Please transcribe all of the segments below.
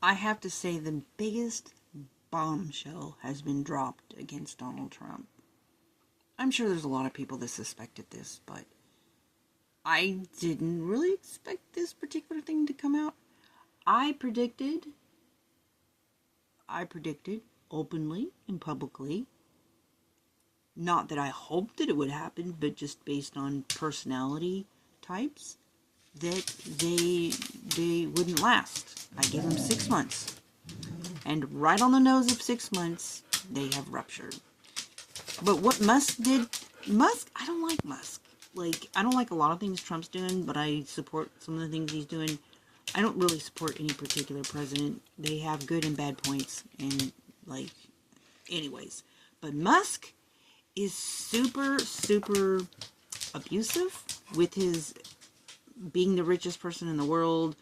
I have to say the biggest bombshell has been dropped against Donald Trump. I'm sure there's a lot of people that suspected this, but I didn't really expect this particular thing to come out. I predicted openly and publicly, not that I hoped that it would happen, but just based on personality types, that they wouldn't last. I gave them 6 months. And right on the nose of 6 months, they have ruptured. But what Musk did, I don't like Musk. Like, I don't like a lot of things Trump's doing, but I support some of the things he's doing. I don't really support any particular president. They have good and bad points, and, like, anyways. But Musk is super, super abusive with his being the richest person in the world.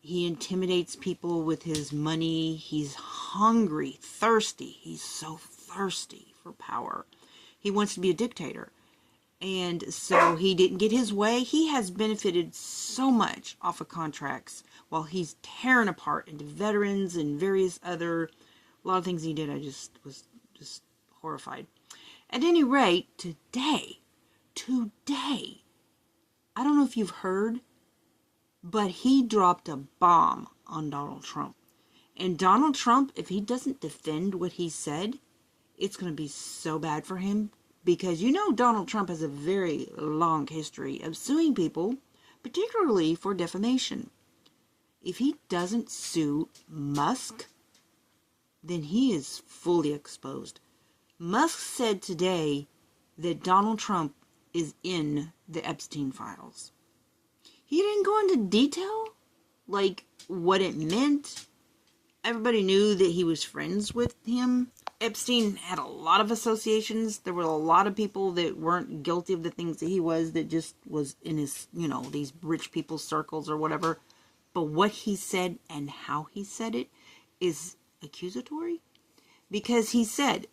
He intimidates people with his money. He's hungry, thirsty. He's so thirsty for power. He wants to be a dictator. And so he didn't get his way. He has benefited so much off of contracts while he's tearing apart into veterans and various other, a lot of things he did. I just was just horrified. At any rate, today, I don't know if you've heard, but he dropped a bomb on Donald Trump. And Donald Trump, if he doesn't defend what he said, it's going to be so bad for him. Because you know Donald Trump has a very long history of suing people, particularly for defamation. If he doesn't sue Musk, then he is fully exposed. Musk said today that Donald Trump is in the Epstein files. He didn't go into detail, like what it meant. Everybody knew that he was friends with him. Epstein had a lot of associations. There were a lot of people that weren't guilty of the things that he was, that just was in his, these rich people's circles or whatever. But what he said and how he said it is accusatory. Because he said,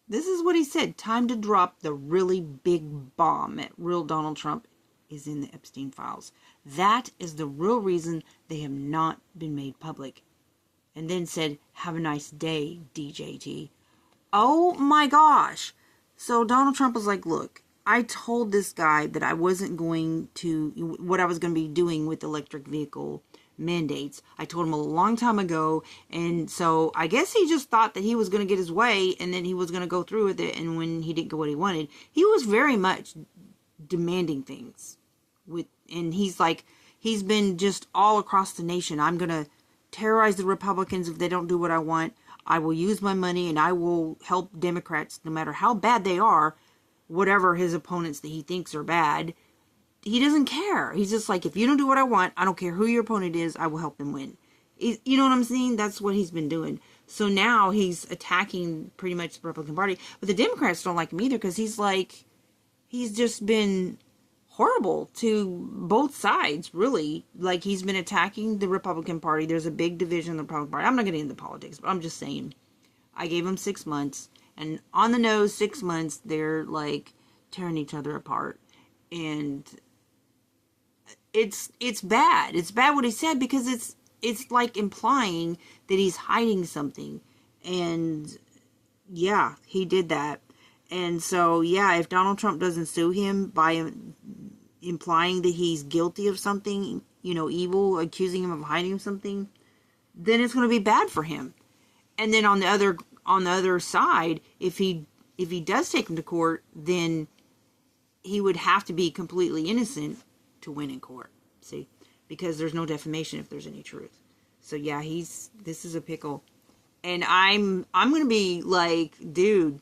this is what he said, time to drop the really big bomb at real Donald Trump is in the Epstein files. That is the real reason they have not been made public. And then said, have a nice day, DJT. Oh my gosh. So Donald Trump was like, look, I told this guy that I wasn't going to, what I was going to be doing with electric vehicle mandates. I told him a long time ago. And so I guess he just thought that he was going to get his way and then he was going to go through with it. And when he didn't get what he wanted, he was very much demanding things. And he's like, he's been just all across the nation. I'm going to terrorize the Republicans if they don't do what I want. I will use my money and I will help Democrats no matter how bad they are, whatever his opponents that he thinks are bad. He doesn't care. He's just like, if you don't do what I want, I don't care who your opponent is, I will help them win. You know what I'm saying? That's what he's been doing. So now he's attacking pretty much the Republican Party. But the Democrats don't like him either because he's just been horrible to both sides, really. Like, he's been attacking the Republican Party. There's a big division in the Republican Party. I'm not getting into politics, but I'm just saying. I gave him 6 months. And on the nose, 6 months, they're, like, tearing each other apart. And it's bad. It's bad what he said because it's like implying that he's hiding something. And, yeah, he did that. And so, yeah, if Donald Trump doesn't sue him by implying that he's guilty of something, evil, accusing him of hiding something, then it's going to be bad for him. And then on the other side, if he does take him to court, then he would have to be completely innocent to win in court. See? Because there's no defamation if there's any truth. So yeah, this is a pickle. And I'm going to be like, dude,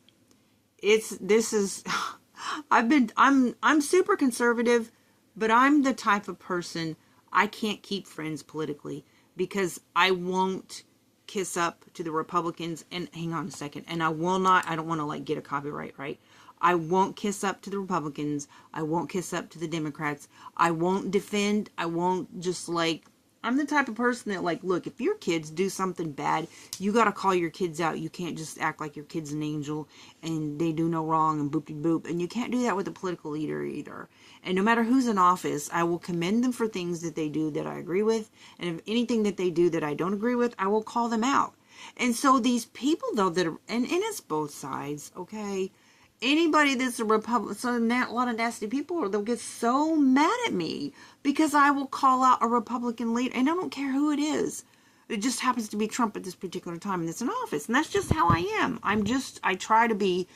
I'm super conservative, but I'm the type of person, I can't keep friends politically because I won't kiss up to the Republicans. And hang on a second. And I don't want to like get a copyright, right? I won't kiss up to the Republicans. I won't kiss up to the Democrats. I won't defend. I won't just like, I'm the type of person that, like, look, if your kids do something bad, you got to call your kids out. You can't just act like your kid's an angel and they do no wrong and boop-de-boop. And you can't do that with a political leader either. And no matter who's in office, I will commend them for things that they do that I agree with. And if anything that they do that I don't agree with, I will call them out. And so these people, though, that are, and it's both sides, okay? Anybody that's a Republican, so a lot of nasty people, they'll get so mad at me because I will call out a Republican leader, and I don't care who it is. It just happens to be Trump at this particular time, and it's in office, and that's just how I am. I try to be,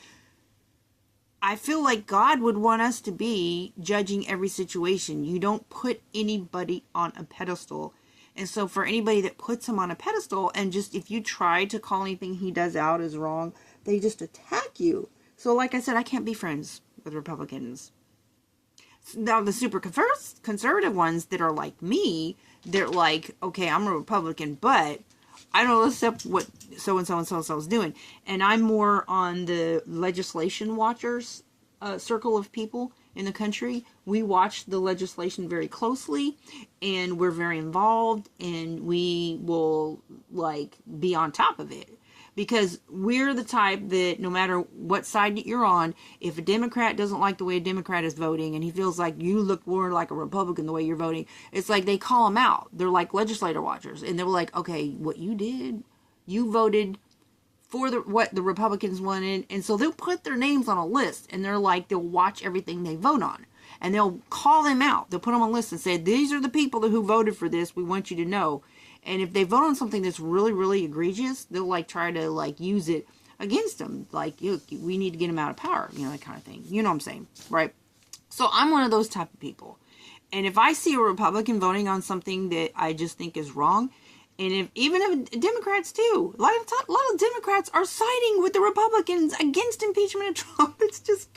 I feel like God would want us to be judging every situation. You don't put anybody on a pedestal. And so for anybody that puts him on a pedestal, and just if you try to call anything he does out as wrong, they just attack you. So like I said, I can't be friends with Republicans. Now the super conservative ones that are like me, they're like, okay, I'm a Republican, but I don't accept what so-and-so and so-and-so is doing. And I'm more on the legislation watchers circle of people in the country. We watch the legislation very closely, and we're very involved, and we will, like, be on top of it. Because we're the type that no matter what side that you're on, if a Democrat doesn't like the way a Democrat is voting and he feels like you look more like a Republican the way you're voting, it's like they call him out. They're like legislator watchers. And they're like, okay, what you did, you voted for what the Republicans wanted. And so they'll put their names on a list, and they're like, they'll watch everything they vote on. And they'll call them out. They'll put them on a list and say, these are the people who voted for this. We want you to know. And if they vote on something that's really, really egregious, they'll, like, try to, like, use it against them. Like, we need to get him out of power, you know, that kind of thing. You know what I'm saying, right? So I'm one of those type of people. And if I see a Republican voting on something that I just think is wrong, and even if Democrats too, a lot of Democrats are siding with the Republicans against impeachment of Trump. It's just,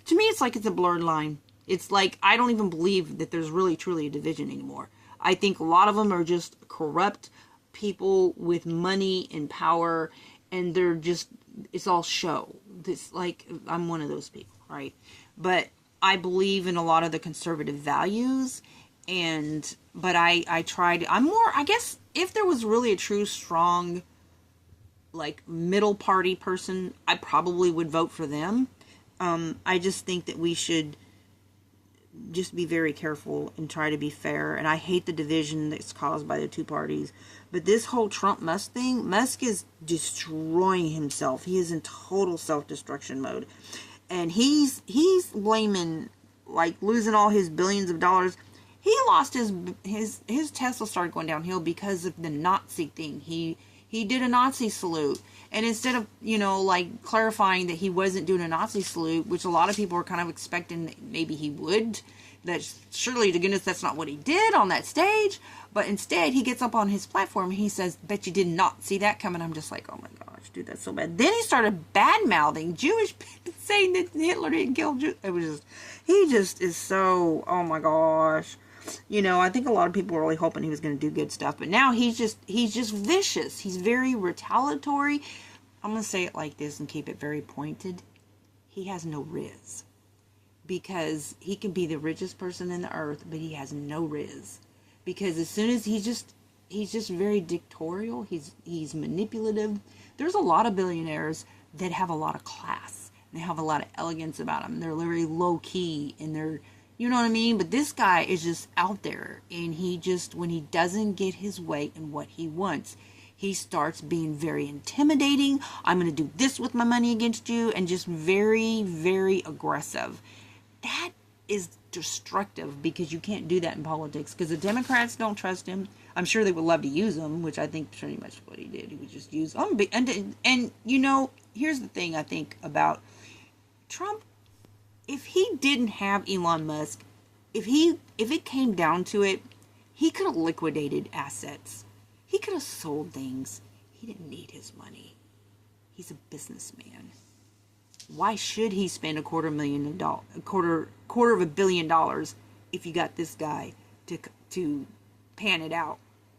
to me, it's like it's a blurred line. It's like, I don't even believe that there's really, truly a division anymore. I think a lot of them are just corrupt people with money and power, and they're just, it's all show. This, like, I'm one of those people, right? But I believe in a lot of the conservative values, but I tried, I'm more, I guess, if there was really a true, strong, like, middle party person, I probably would vote for them. I just think that we should just be very careful and try to be fair. And I hate the division that's caused by the two parties. But this whole Trump-Musk thing, Musk is destroying himself. He is in total self-destruction mode. And he's blaming, like, losing all his billions of dollars. He lost his Tesla started going downhill because of the Nazi thing. He did a Nazi salute. And instead of, you know, like, clarifying that he wasn't doing a Nazi salute, which a lot of people were kind of expecting that maybe he would, that surely to goodness that's not what he did on that stage. But instead, he gets up on his platform and he says, bet you did not see that coming. I'm just like, oh my gosh, dude, that's so bad. Then he started bad-mouthing Jewish people, saying that Hitler didn't kill Jews. It was just, he just is so, oh my gosh. You know, I think a lot of people were really hoping he was going to do good stuff, but now he's just vicious. He's very retaliatory. I'm going to say it like this and keep it very pointed. He has no riz. Because he can be the richest person in the earth, but he has no riz. Because as soon as he's just very dictatorial, he's manipulative. There's a lot of billionaires that have a lot of class. They have a lot of elegance about them. They're very low key, and they're, you know what I mean? But this guy is just out there, and he just, when he doesn't get his way and what he wants, he starts being very intimidating. I'm going to do this with my money against you, and just very, very aggressive. That is destructive, because you can't do that in politics, because the Democrats don't trust him. I'm sure they would love to use him, which I think pretty much what he did. He would just use him. And you know, here's the thing I think about Trump. If he didn't have Elon Musk, if it came down to it, he could have liquidated assets. He could have sold things. He didn't need his money. He's a businessman. Why should he spend quarter of $1 billion if you got this guy to pan it out,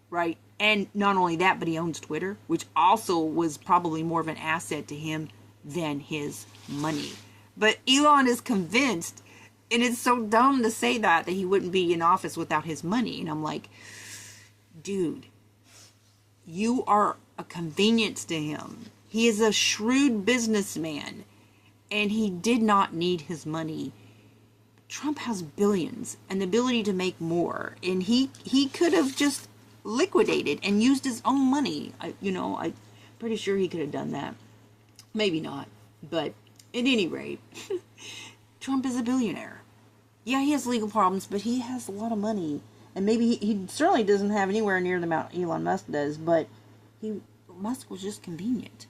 right? And not only that, but he owns Twitter, which also was probably more of an asset to him than his money. But Elon is convinced, and it's so dumb to say that he wouldn't be in office without his money. And I'm like, dude, you are a convenience to him. He is a shrewd businessman, and he did not need his money. Trump has billions and the ability to make more, and he could have just liquidated and used his own money. I'm pretty sure he could have done that. Maybe not, but at any rate, Trump is a billionaire. Yeah, he has legal problems, but he has a lot of money. And maybe he certainly doesn't have anywhere near the amount Elon Musk does, but Musk was just convenient.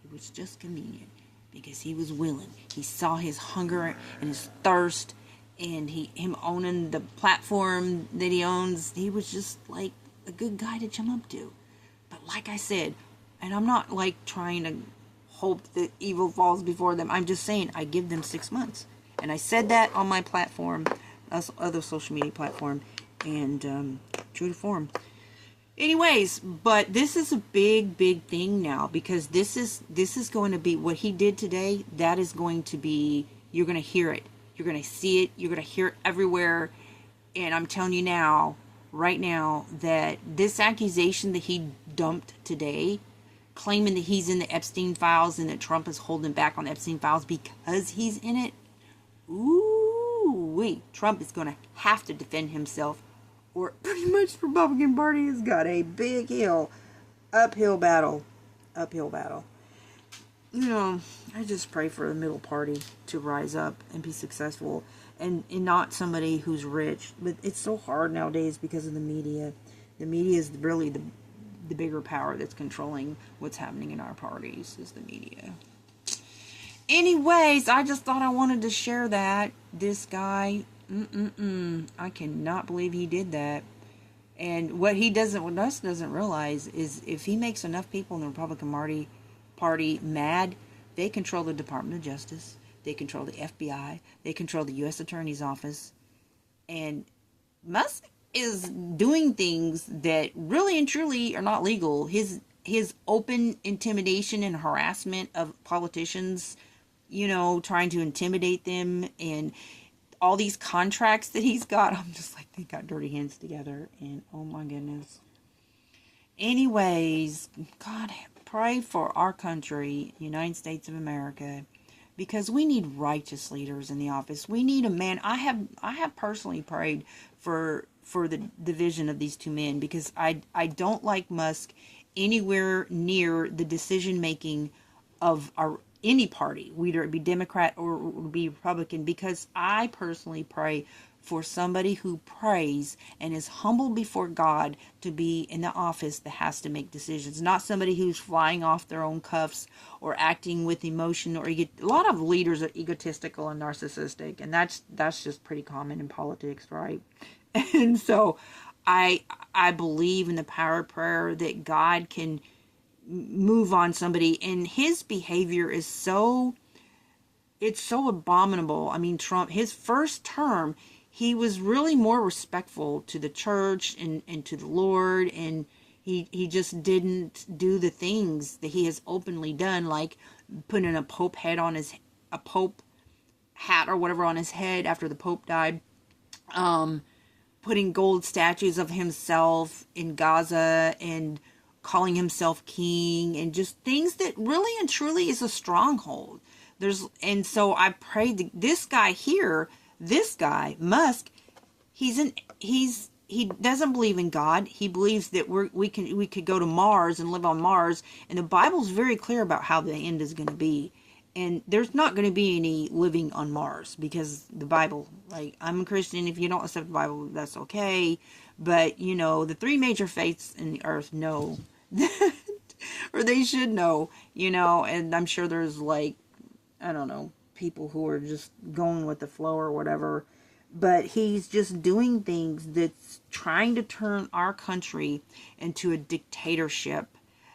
He was just convenient because he was willing. He saw his hunger and his thirst, and him owning the platform that he owns, he was just like a good guy to jump up to. But like I said, and I'm not like trying to hope that evil falls before them. I'm just saying I give them 6 months. And I said that on my platform, other social media platform, and true to form. Anyways, but this is a big thing now, because this is going to be what he did today. That is going to be, you're going to hear it, you're going to see it, you're going to hear it everywhere. And I'm telling you now, right now, that this accusation that he dumped today, claiming that he's in the Epstein files and that Trump is holding back on the Epstein files because he's in it. Ooh, Trump is going to have to defend himself, or pretty much the Republican Party has got a big uphill battle. I just pray for the middle party to rise up and be successful, and not somebody who's rich. But it's so hard nowadays because of the media. The media is really the bigger power that's controlling what's happening in our parties, is the media. Anyways, I just thought I wanted to share that. This guy, I cannot believe he did that. And what us doesn't realize is if he makes enough people in the Republican Party mad, they control the Department of Justice, they control the FBI, they control the U.S. Attorney's Office, and Musk is doing things that really and truly are not legal. His open intimidation and harassment of politicians, trying to intimidate them, and all these contracts that he's got, I'm just like, they got dirty hands together, and oh my goodness. Anyways, God, pray for our country, United States of America, because we need righteous leaders in the office. We need a man. I have personally prayed for the division of these two men, because I don't like Musk anywhere near the decision making of any party, whether it be Democrat or be Republican, because I personally pray for somebody who prays and is humble before God to be in the office that has to make decisions, not somebody who's flying off their own cuffs or acting with emotion. Or a lot of leaders are egotistical and narcissistic, and that's just pretty common in politics, right? And so I believe in the power of prayer, that God can move on somebody. And his behavior is so abominable. I mean, Trump, his first term, he was really more respectful to the church and to the Lord, and he just didn't do the things that he has openly done, like putting a pope hat or whatever on his head after the Pope died, putting gold statues of himself in Gaza, and calling himself king, and just things that really and truly is a stronghold. And so I prayed this guy, Musk, he doesn't believe in God. He believes that we could go to Mars and live on Mars, and the Bible's very clear about how the end is going to be. And there's not going to be any living on Mars, because the Bible, like, I'm a Christian. If you don't accept the Bible, that's okay. But, the three major faiths in the earth know that, or they should know, and I'm sure there's, like, I don't know, people who are just going with the flow or whatever. But he's just doing things that's trying to turn our country into a dictatorship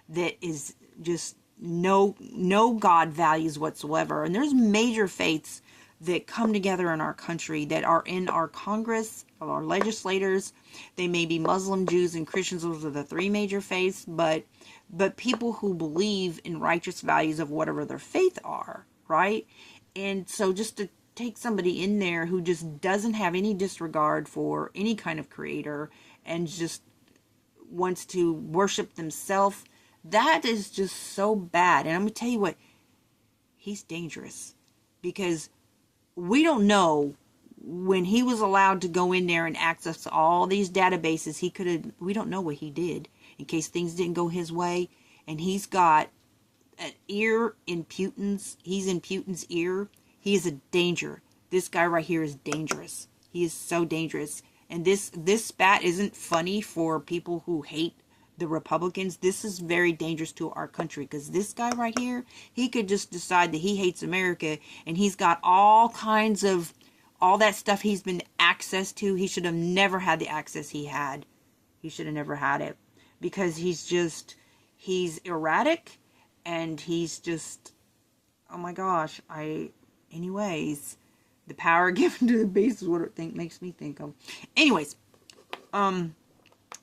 that is just no God values whatsoever. And there's major faiths that come together in our country, that are in our Congress, our legislators. They may be Muslim, Jews, and Christians. Those are the three major faiths. But people who believe in righteous values of whatever their faith are, right? And so just to take somebody in there who just doesn't have any disregard for any kind of creator, and just wants to worship themselves. That is just so bad. And I'm going to tell you what, he's dangerous, because we don't know when he was allowed to go in there and access all these databases. We don't know what he did in case things didn't go his way. And he's got an ear in he's in Putin's ear. He is a danger. This guy right here is dangerous. He is so dangerous. And this spat isn't funny for people who hate the Republicans. This is very dangerous to our country, because this guy right here, he could just decide that he hates America, and he's got all kinds of, all that stuff he's been access to. He should have never had the access he had. He should have never had it, because he's erratic, and he's just, oh my gosh, anyways, the power given to the beast is what it makes me think of. Anyways,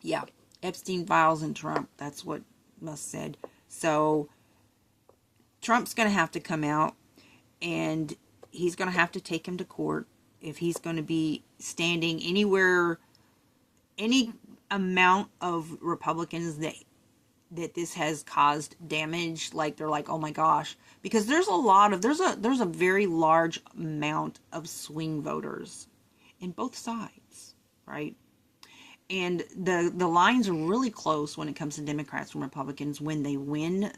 yeah, Epstein files and Trump, that's what Musk said. So Trump's going to have to come out, and he's going to have to take him to court if he's going to be standing anywhere, any amount of Republicans that this has caused damage, like they're like, oh my gosh, because there's a very large amount of swing voters in both sides, right? And the lines are really close when it comes to Democrats and Republicans. When they win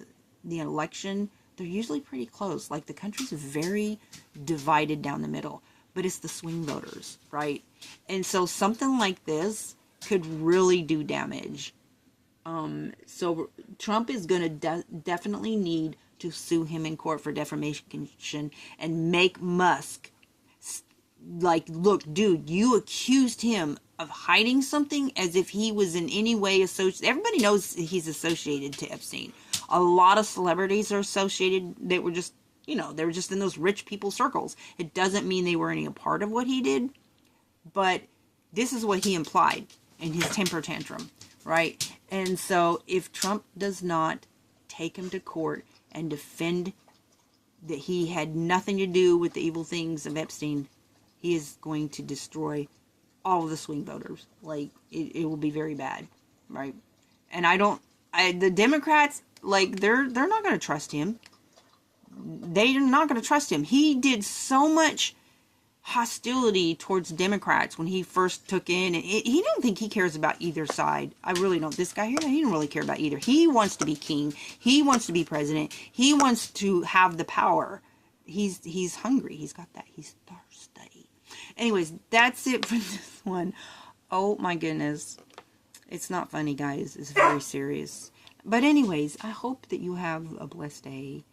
the election, they're usually pretty close. Like, the country's very divided down the middle, but it's the swing voters, right? And so something like this could really do damage. So Trump is going to definitely need to sue him in court for defamation and make Musk, like, look, dude, you accused him of hiding something as if he was in any way associated. Everybody knows he's associated to Epstein. A lot of celebrities are associated. They were just, they were just in those rich people circles. It doesn't mean they were any a part of what he did, but this is what he implied in his temper tantrum, right? And so if Trump does not take him to court and defend that he had nothing to do with the evil things of Epstein, he is going to destroy all of the swing voters. Like, it will be very bad, right? And the Democrats, like, they're not going to trust him. They're not going to trust him. He did so much hostility towards Democrats when he first took in, and he don't think he cares about either side. I really don't. This guy here, he don't really care about either. He wants to be king. He wants to be president. He wants to have the power. He's hungry. He's got that. He's thirsty. Anyways, that's it for this one. Oh my goodness. It's not funny, guys. It's very serious. But anyways, I hope that you have a blessed day.